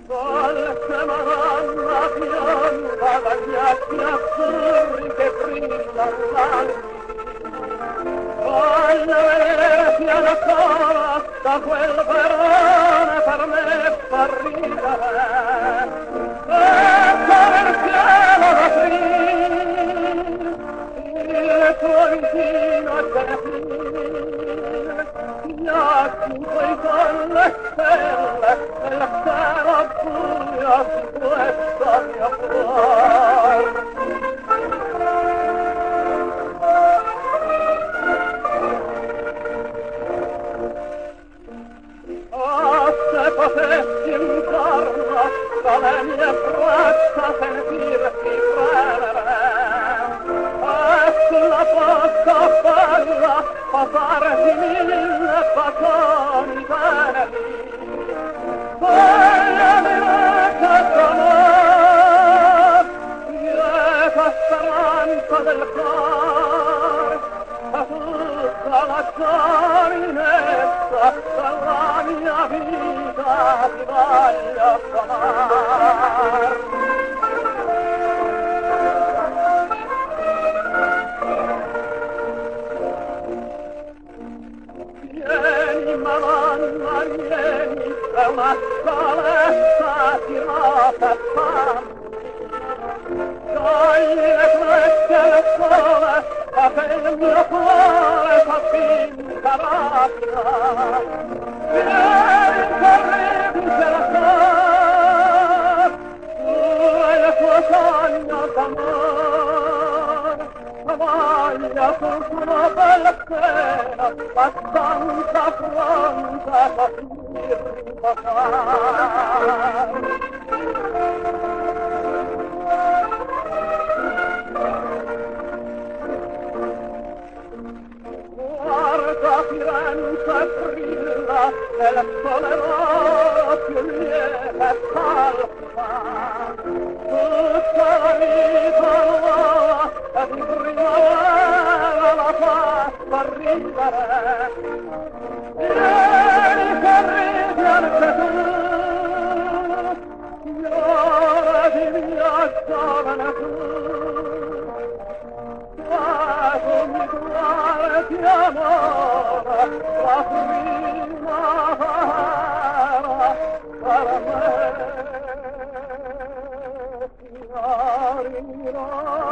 Dolce Madonna pianta dagli occhi azzurri che brillano voglio vedere piano sola da quel verone per me fa ridere e come il cielo d'aprile il tuo vicino è serafine gli occhi in cui sono le stelle e la sera buia di questo mio cuore. Se potessi un giorno dalle mie braccia sentirti premere e sulla bocca bella posarti mille bacioni veneri voglio dire che d'amor lieta speranza del cuore a tutta la giovinezza della mia vita ti voglio amar. Vieni Madonna, vieni, è una scaletta tirata e fammi togli le frecce del sole a che il mio cuore fa finta rapida vieni corrente la star tu e il tuo sogno d'amore voglia sul tuo bella scena abbastanza pronta a finirmi baciare. Guarda Firenze brilla e la sole d'oro più lieve salva tutta la vita nuova e di primavera la fa ridere vieni che ridi anche tu fiore di mia gioventù mi cuore di amore la primavera per me fiorirà.